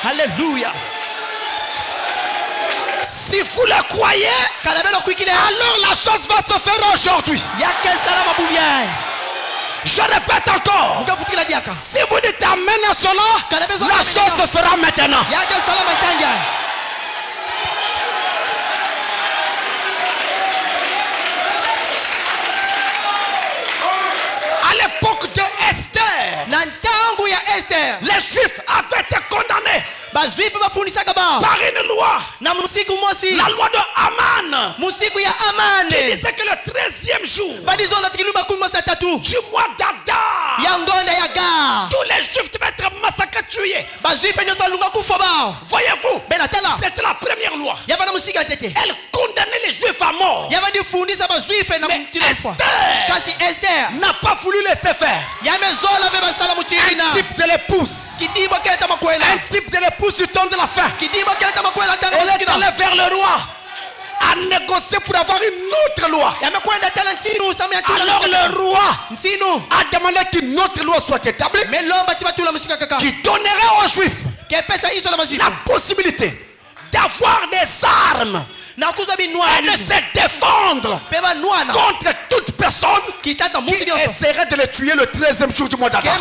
Alléluia. Si vous le croyez, alors la chose va se faire aujourd'hui. Je répète encore. Si vous dites amen à cela, la chose se fera maintenant. À l'époque de Esther, les Juifs avaient été condamnés par une loi, la loi de Haman, qui disait que le 13e jour du mois d'Adar, tous les Juifs devaient être massacrés, tués. Voyez-vous, c'était la première loi. Elle condamnait les Juifs à mort. Mais Esther n'a pas voulu laisser faire. Un type de l'épouse, un type de l'épouse du temps de la fin, elle est allée vers le roi à négocier pour avoir une autre loi. Alors le roi a demandé qu'une autre loi soit établie qui donnerait aux Juifs la possibilité d'avoir des armes et de se défendre contre toute personne qui essaierait de les tuer le 13e jour du mois d'Adar.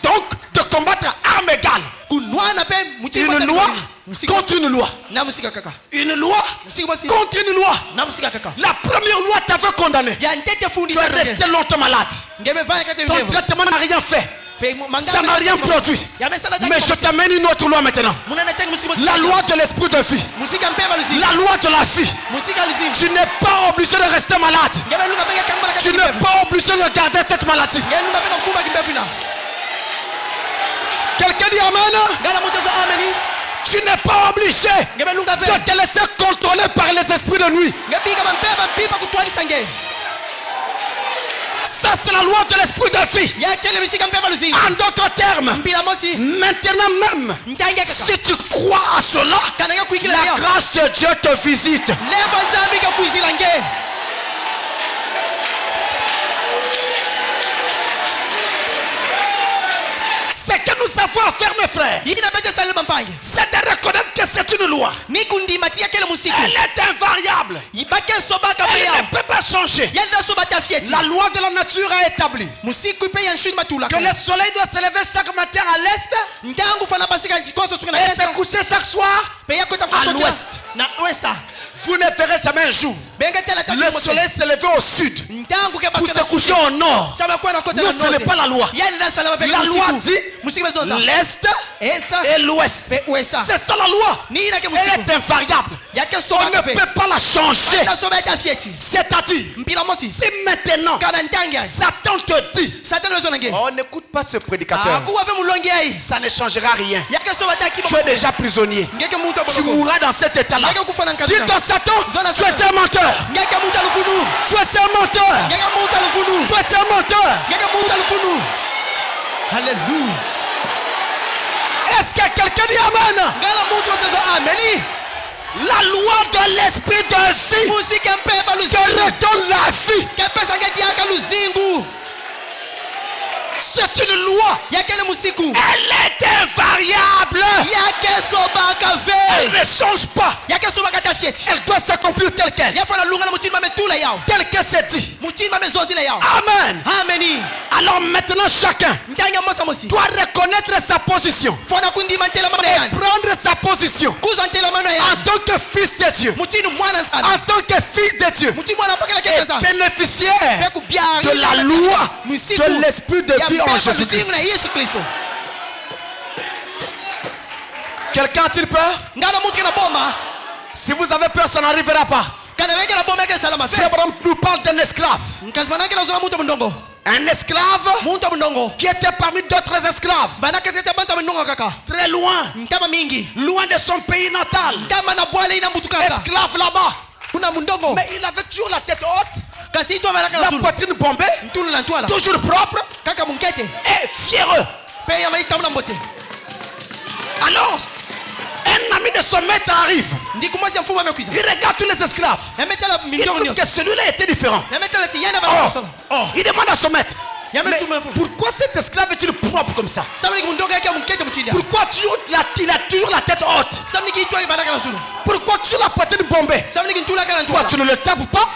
Donc, de combattre à armes égales. Une loi contre une loi. Une loi contre une loi. La première loi t'avait condamné. Tu es resté longtemps malade. Ton traitement n'a rien fait. Ça n'a rien produit. Mais je t'amène une autre loi maintenant. La loi de l'esprit de vie. La loi de la vie. Tu n'es pas obligé de rester malade. Tu n'es pas obligé de garder cette maladie. Quelqu'un dit amen. Tu n'es pas obligé de te laisser contrôler par les esprits de nuit. Ça c'est la loi de l'esprit de vie. En d'autres termes, maintenant même, si tu crois à cela, la grâce de Dieu te visite. Ce que nous avons à faire, mes frères, c'est de reconnaître que c'est une loi. Elle est invariable. Elle ne peut pas changer. La loi de la nature a établi que le soleil doit se lever chaque matin à l'est et se coucher chaque soir à l'ouest. Vous ne verrez jamais un jour le soleil se lever au sud pour se coucher au nord. Non, ce n'est pas la loi. La loi dit l'est et l'ouest. C'est ça la loi. Elle est invariable. On ne peut pas la changer. C'est-à-dire, si maintenant Satan te dit oh, n'écoute pas ce prédicateur, ça ne changera rien. Tu es déjà prisonnier. Tu mourras dans cet état-là. Dis-toi Satan, tu es un menteur. Tu es un menteur. Tu es un menteur. Alléluia. Est-ce que quelqu'un dit amen? La loi de l'esprit de vie te redonne la vie. C'est une loi. Elle est invariable. Elle ne change pas. Elle doit s'accomplir telle qu'elle. Tel que c'est dit. Amen. Alors maintenant chacun doit reconnaître sa position et prendre sa position en tant que fils de Dieu, en tant que fils de Dieu, et bénéficiaire de la loi de l'esprit de vie en Jésus-Christ. Quelqu'un a-t-il peur? Si vous avez peur, ça n'arrivera pas. Abraham nous parle d'un esclave. Un esclave qui était parmi d'autres esclaves. Très loin. Loin de son pays natal. Esclave là-bas. Mais il avait toujours la tête haute. La poitrine bombée. Toujours propre. Et fièreux. Alors, un ami de son maître arrive. Il regarde tous les esclaves. Il trouve que celui-là était différent. Il demande à son maître: Mais pourquoi cet esclave est-il propre comme ça? Pourquoi il a toujours la tête haute? Pourquoi tu la poitrine bombée? Toi tu ne le tapes pas?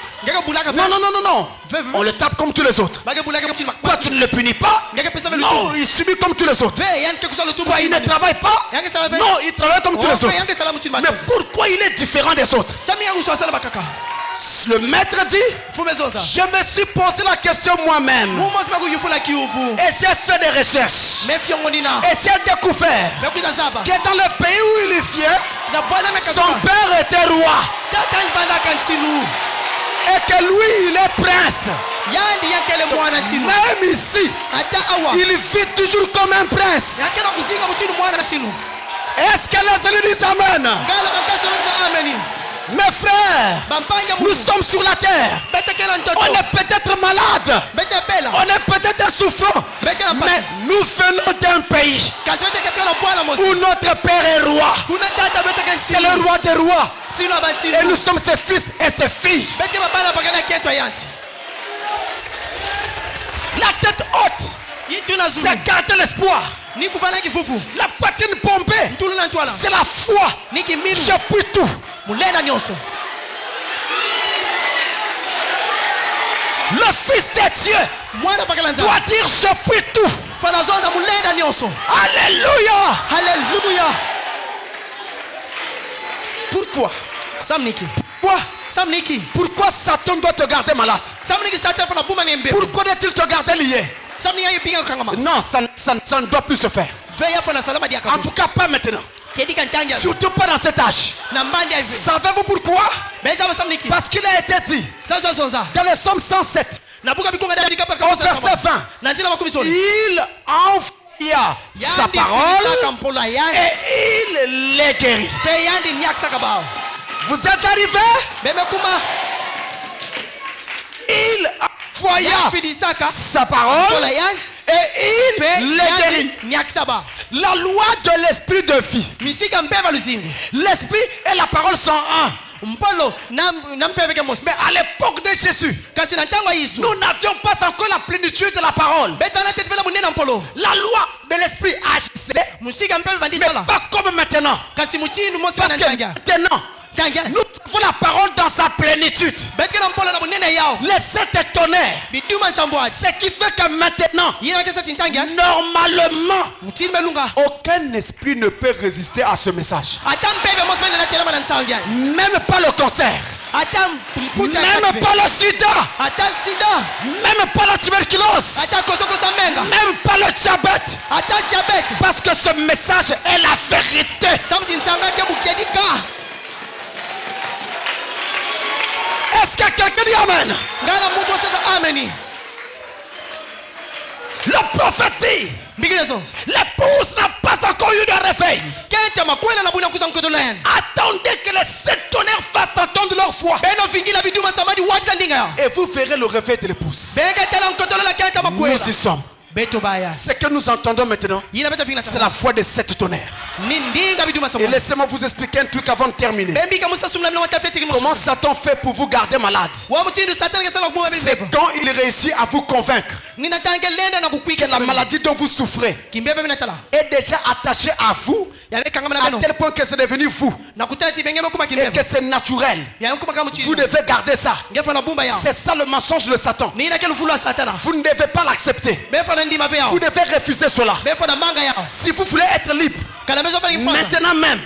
Non. On le tape comme tous les autres. Toi tu ne le punis pas? Non, il subit comme tous les autres. Toi il ne travaille pas? Non, il travaille comme tous les autres. Mais pourquoi il est différent des autres? Le maître dit, je me suis posé la question moi-même et j'ai fait des recherches et j'ai découvert que dans le pays où il vient, son père était roi et que lui il est prince. Même ici, il vit toujours comme un prince. Est-ce que les élus disent amen? Mes frères, nous sommes sur la terre. On est peut-être malade, on est peut-être souffrant, mais nous venons d'un pays où notre père est roi. C'est le roi des rois. Et nous sommes ses fils et ses filles. La tête haute, c'est garder l'espoir. La poitrine bombée, c'est la foi. Je puis tout. Le Fils de Dieu doit dire je puis tout. Alléluia. Pourquoi? Pourquoi Satan doit te garder malade? Pourquoi doit-il te garder lié? Non, ça ne doit plus se faire. En tout cas pas maintenant. Surtout pas dans cet âge. Savez-vous pourquoi? Parce qu'il a été dit dans le psaume 107 au verset 20, il envoya sa parole et il les guérit. Vous êtes arrivés? Il envoya sa parole et il les guérit. La loi de l'esprit de vie. L'esprit et la parole sont un. Mais à l'époque de Jésus, nous n'avions pas encore la plénitude de la parole. La loi de l'esprit agissait, mais pas comme maintenant. Parce que maintenant, nous avons la parole dans sa plénitude. Les 7 tonnerres. Ce qui fait que maintenant, normalement, aucun esprit ne peut résister à ce message. Même pas le cancer. Même pas le sida. Même pas la tuberculose. Même pas le diabète. Parce que ce message est la vérité. Est-ce que quelqu'un dit amen? Le prophète dit, l'épouse n'a pas encore eu de réveil. Attendez que les 7 tonnerres fassent entendre leur foi. Et vous verrez le réveil de l'épouse. Nous y sommes. Ce que nous entendons maintenant, c'est la foi des 7 tonnerres. Et laissez-moi vous expliquer un truc avant de terminer. Comment Satan fait pour vous garder malade? C'est quand il réussit à vous convaincre que la maladie dont vous souffrez est déjà attachée à vous, à tel point que c'est devenu vous et que c'est naturel. Vous devez garder ça. C'est ça le mensonge de Satan. Vous ne devez pas l'accepter. Vous devez refuser cela. Si vous voulez être libre, maintenant même,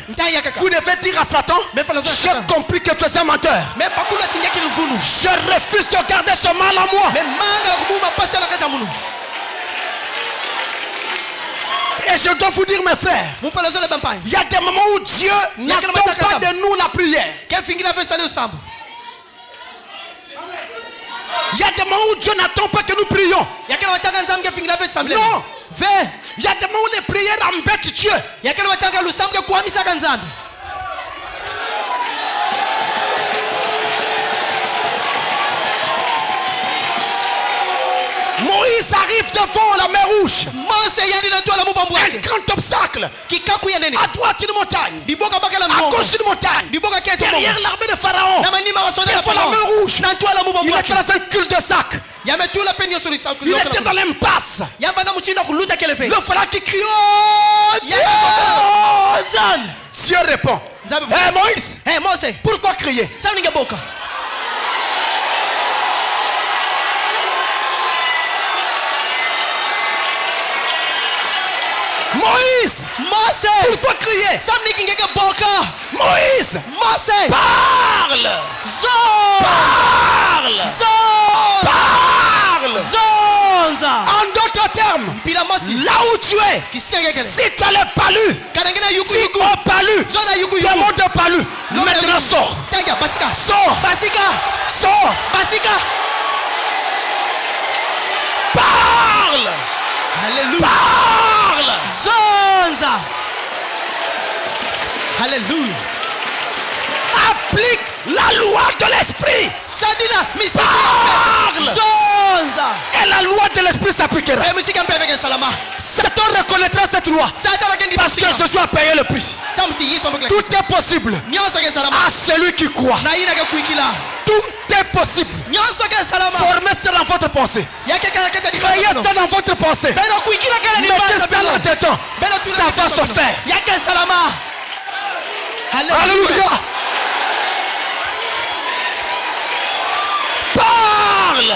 vous devez dire à Satan, j'ai compris que tu es un menteur. Je refuse de garder ce mal en moi. Et je dois vous dire, mes frères, il y a des moments où Dieu n'attend pas de nous la prière. Il y a des moments où Dieu n'attend pas que nous prions. Non. Il y a des moments où les prières embêtent Dieu. Moïse arrive devant la mer rouge. Un grand obstacle. À droite une montagne, à gauche une montagne, derrière l'armée de Pharaon, devant la mer rouge. Il est dans un cul-de-sac. Il était dans l'impasse. Il fallait qu'il crie, oh Dieu. Dieu répond. Moïse, pourquoi crier? Moïse, pourquoi crier? Moïse, parle. Parle. En d'autres termes, là où tu es, si tu as le palu, si tu as palu, demande de palu. Maintenant sors. Sors. Sors. Parle. Alléluia. Parle. Zonza. Alléluia. Applique la loi de l'esprit. Parle. Zonza. Et la loi de l'esprit s'appliquera. Satan reconnaîtra cette loi. Parce que Jésus a payé le prix. Tout est possible à celui qui croit. Tout est possible. Formez ça dans votre pensée. Créez ça dans votre pensée. Mettez ça là-dedans. Ça va se faire. Alléluia. Parle.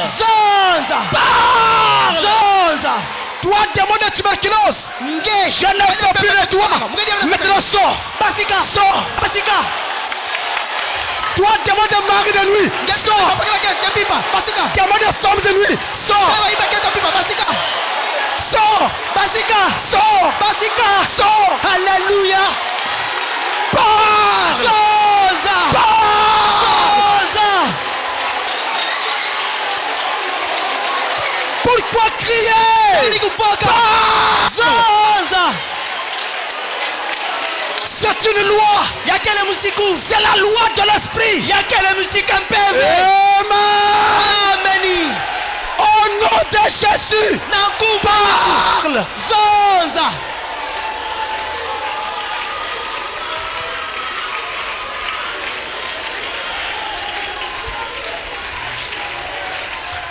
Parle. Toi, démon de tuberculose, je ne veux plus de toi. Maintenant sors. Sors. Toi, démon de mari de nuit, sors. Démon de femme de nuit, sors. Sors. Sors. Sors. Alléluia. Parle. Pourquoi crier? C'est une loi. C'est la loi de l'esprit. Amen. Au nom de Jésus. Parle.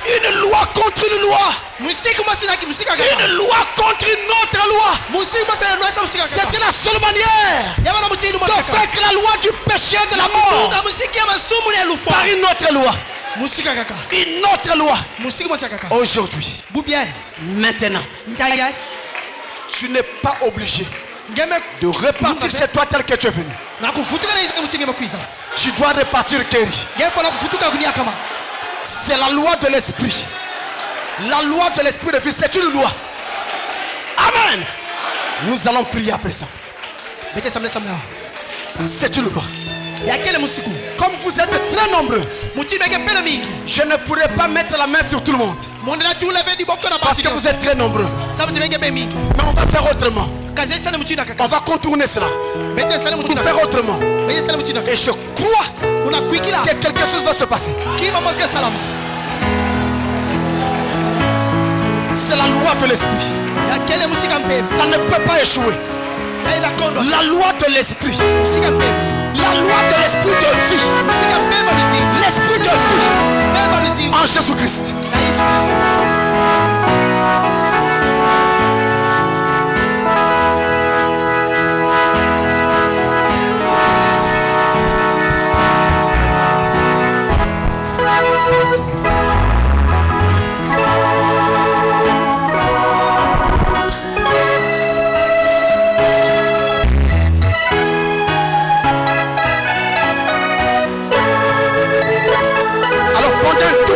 Une loi contre une loi. Une loi contre une autre loi. C'était la seule manière de faire que la loi du péché et de la mort par une autre loi. Une autre loi. Aujourd'hui, maintenant, tu n'es pas obligé de repartir chez toi tel que tu es venu. Tu dois repartir guéri. C'est la loi de l'esprit. La loi de l'esprit de vie, c'est une loi. Amen. Nous allons prier après ça. C'est une loi. Comme vous êtes très nombreux, je ne pourrai pas mettre la main sur tout le monde. Parce que vous êtes très nombreux. Mais on va faire autrement. On va contourner cela. Pour faire autrement. Et je crois que quelque chose va se passer. C'est la loi de l'esprit. Ça ne peut pas échouer. La loi de l'esprit. La loi de l'esprit de vie. L'esprit de vie en Jésus-Christ.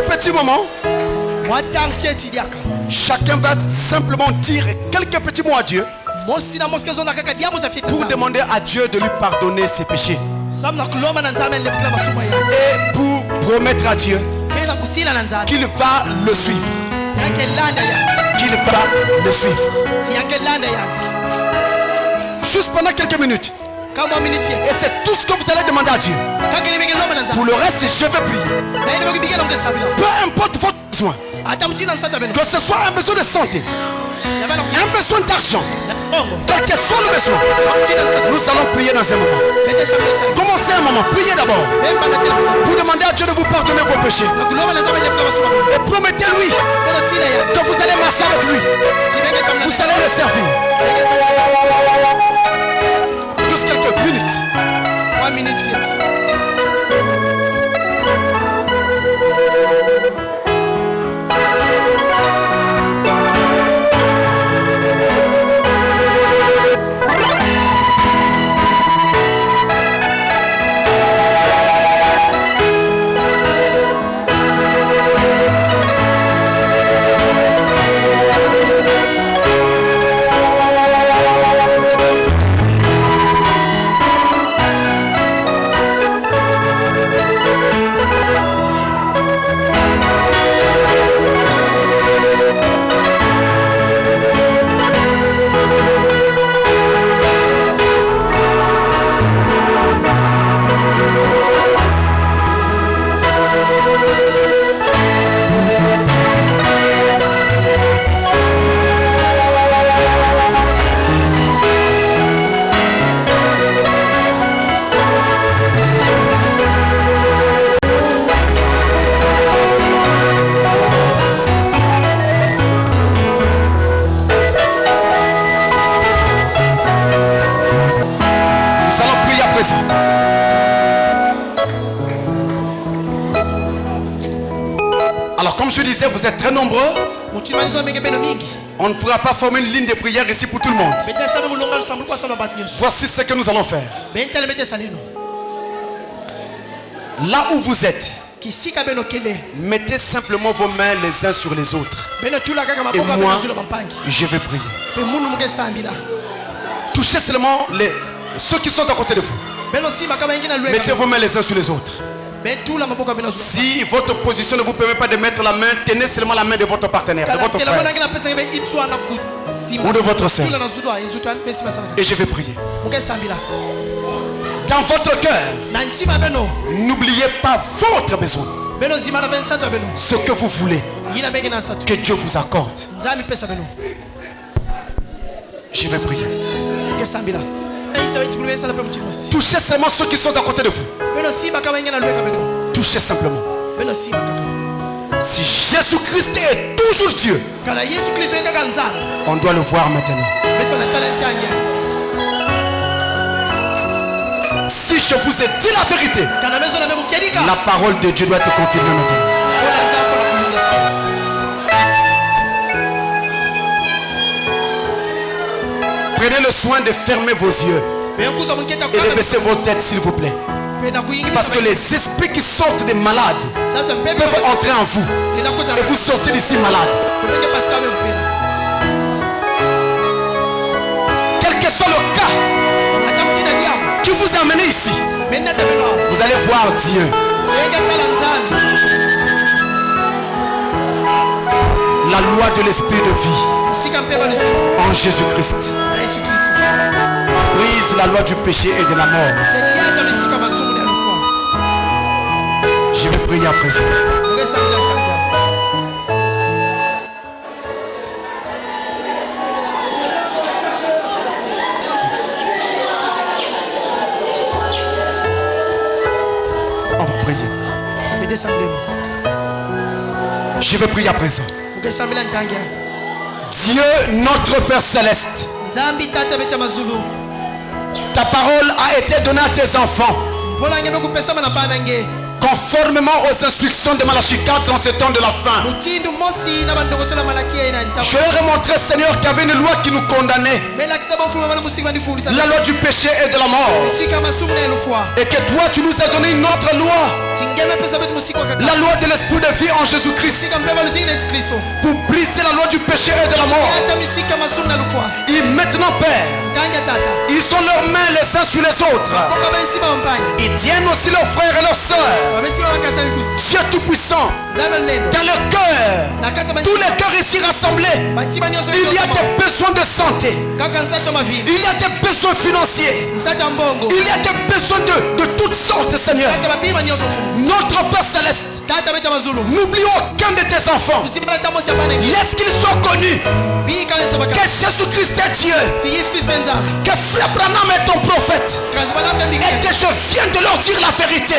Petit moment, chacun va simplement dire quelques petits mots à Dieu pour demander à Dieu de lui pardonner ses péchés et pour promettre à Dieu qu'il va le suivre. Qu'il va le suivre. Juste pendant quelques minutes. Et c'est tout ce que vous allez demander à Dieu. Pour le reste, je vais prier. Peu importe votre besoin, que ce soit un besoin de santé, un besoin d'argent, quel que soit le besoin, nous allons prier dans un moment. Commencez un moment, priez d'abord. Vous demandez à Dieu de vous pardonner vos péchés. Et promettez-lui que vous allez marcher avec lui. Vous allez le servir. Juste quelques minutes. 1 minute fixe. Alors comme je disais, vous êtes très nombreux. On ne pourra pas former une ligne de prière ici pour tout le monde. Voici ce que nous allons faire. Là où vous êtes, mettez simplement vos mains les uns sur les autres. Et moi, je vais prier. Touchez seulement ceux qui sont à côté de vous. Mettez vos mains les uns sur les autres. Si votre position ne vous permet pas de mettre la main, tenez seulement la main de votre partenaire, de votre frère ou de votre soeur. Et je vais prier. Dans votre cœur, n'oubliez pas votre besoin. Ce que vous voulez que Dieu vous accorde. Je vais prier. Touchez seulement ceux qui sont à côté de vous. Touchez simplement. Si Jésus-Christ est toujours Dieu, on doit le voir maintenant. Si je vous ai dit la vérité, la parole de Dieu doit être confirmée maintenant. Prenez le soin de fermer vos yeux et de baisser vos têtes, s'il vous plaît. Parce que les esprits qui sortent des malades peuvent entrer en vous et vous sortez d'ici malade. Quel que soit le cas qui vous a amené ici, vous allez voir Dieu. La loi de l'esprit de vie en Jésus-Christ brise la loi du péché et de la mort. Je vais prier à présent. On va prier. Je vais prier à présent. Dieu, notre Père Céleste, ta parole a été donnée à tes enfants conformément aux instructions de Malachie 4 en ce temps de la fin. Je leur ai montré, Seigneur, qu'il y avait une loi qui nous condamnait, la loi du péché et de la mort, et que toi tu nous as donné une autre loi, la loi de l'esprit de vie en Jésus-Christ, pour briser la loi du péché et de la mort. Et maintenant, Père, Ils ont leurs mains les uns sur les autres. Ils tiennent aussi leurs frères et leurs sœurs. Dieu Tout-Puissant, dans le cœur, tous les cœurs ici rassemblés, il y a des besoins de santé. Il y a des besoins financiers. Il y a des besoins de toutes sortes, Seigneur. Notre Père Céleste, n'oublie aucun de tes enfants. Laisse qu'ils soient connus que Jésus-Christ est Dieu, que Frère Branham est ton prophète, et que je viens de leur dire la vérité.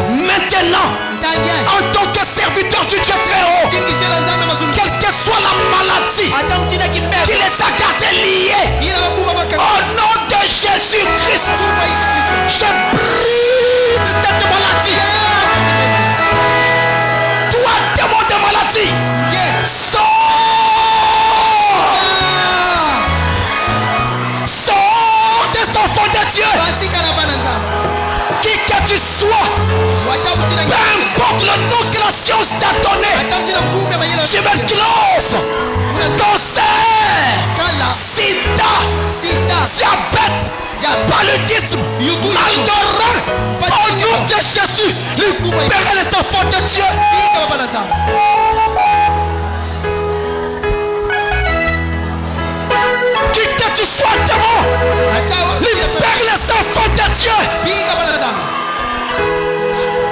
Maintenant, en tant que serviteur du Dieu très haut, quelle que soit la maladie qui les a gardés liés, au nom de Jésus-Christ, je brise cette maladie. Toi, démon de maladie, sors! Sors des enfants de Dieu. Qui que tu sois, peu importe le nom que la science t'a donné, tuberculose, cancer, sida, diabète, paludisme, mal de rein, au nom de Jésus, libérez les enfants de Dieu. Qui que tu sois, démon, libère les enfants de Dieu.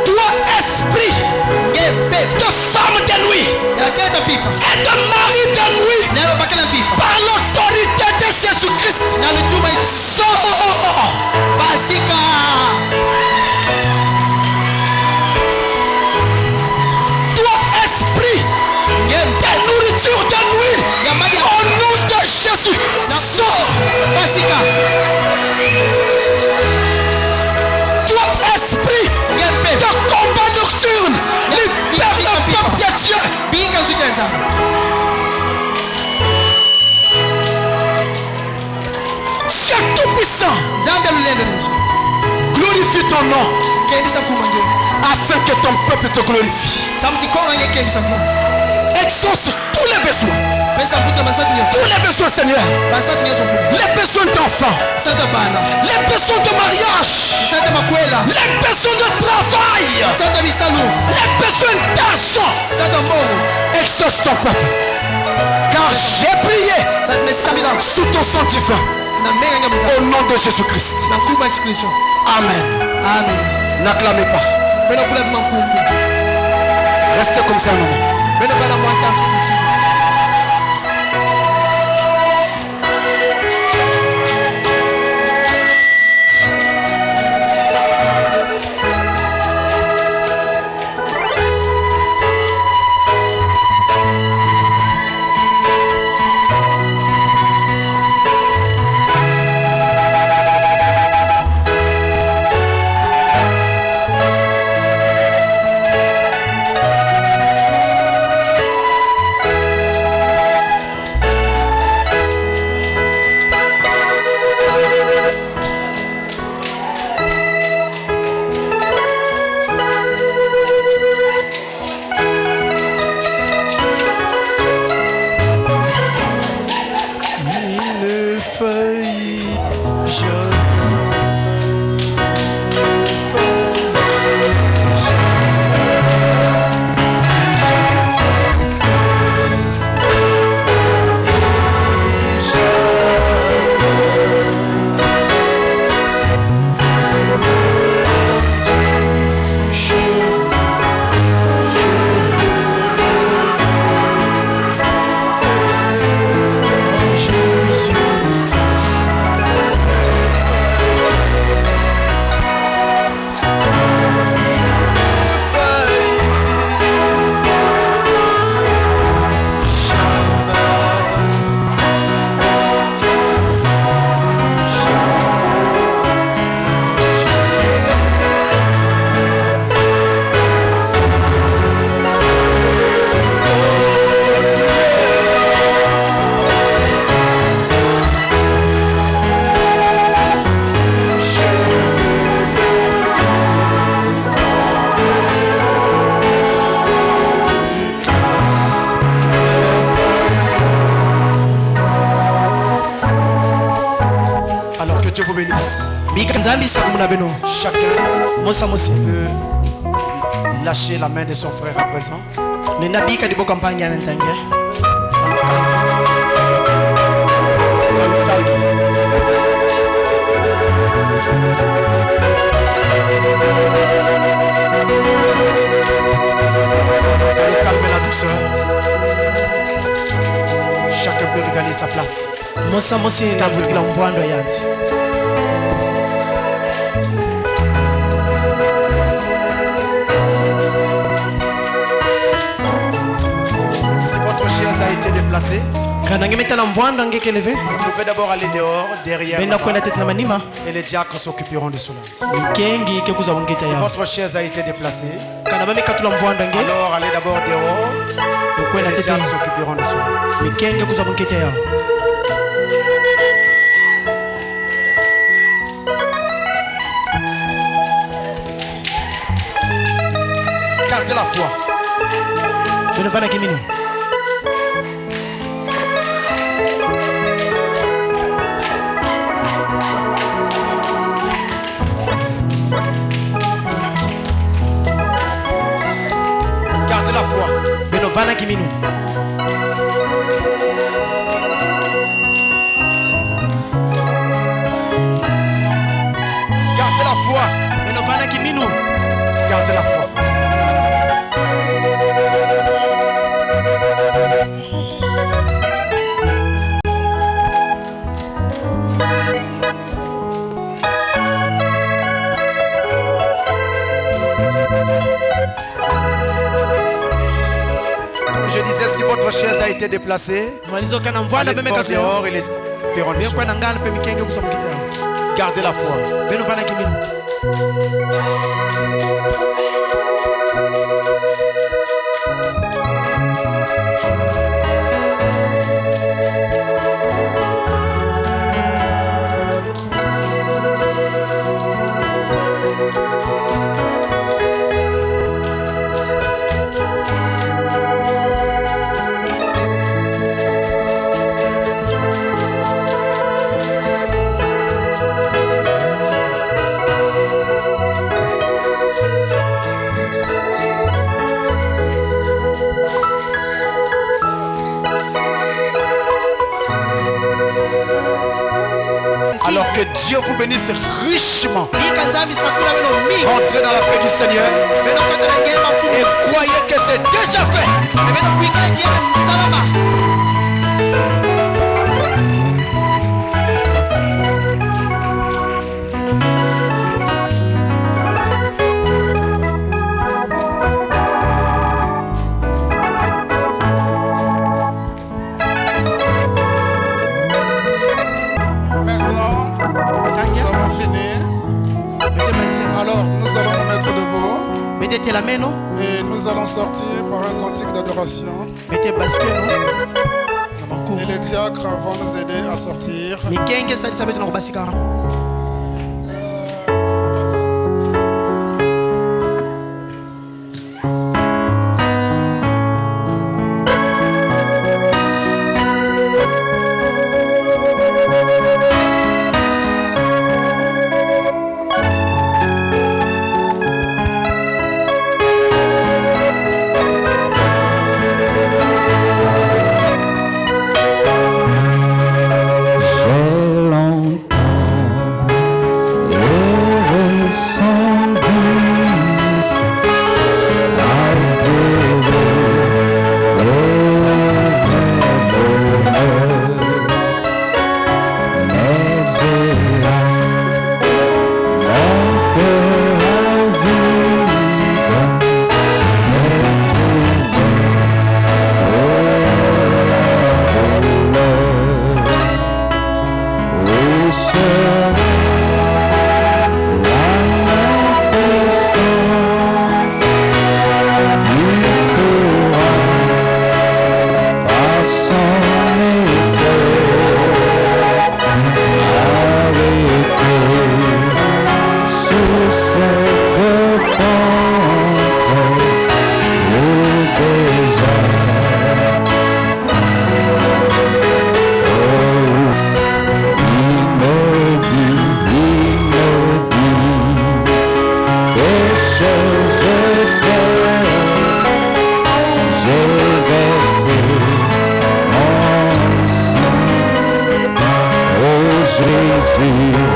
Toi, esprit de femme de nuit et de mari de nuit, par l'autorité de Jésus-Christ, sors. Toi, esprit de nourriture de nuit, au nom de Jésus, sors. Toi, esprit de combat nocturne, libère le peuple de Dieu. Dieu Tout-Puissant, glorifie ton nom afin que ton peuple te glorifie. Exauce tous les besoins. Tous les besoins, Seigneur. Les besoins d'enfants, les besoins de mariage, les besoins de travail, les besoins d'argent. Exauce ton peuple, car j'ai prié sous ton sang divin, au nom de Jésus-Christ. Amen. N'acclamez pas. Restez comme ça un moment. Dieu vous bénisse. Chacun peut lâcher la main de son frère à présent. Dans le calme. Dans le calme. Dans le calme et la douceur. Chacun peut regagner sa place. Si votre chaise a été déplacée, vous pouvez d'abord aller dehors, derrière, et les diacres s'occuperont de cela. Si votre chaise a été déplacée, alors allez d'abord dehors, et les diacres s'occuperont de cela. Gardez la foi. Gardez la foi. Gardez la foi. Gardez la foi. Comme je disais, si votre chaise a été déplacée, allez dehors et les pérons dessus. Gardez la foi. Alors que Dieu vous bénisse richement. Entrez dans la paix du Seigneur et croyez que c'est déjà fait. Alors nous allons nous mettre debout et nous allons sortir par un cantique d'adoration. Et les diacres vont nous aider à sortir. Jésus.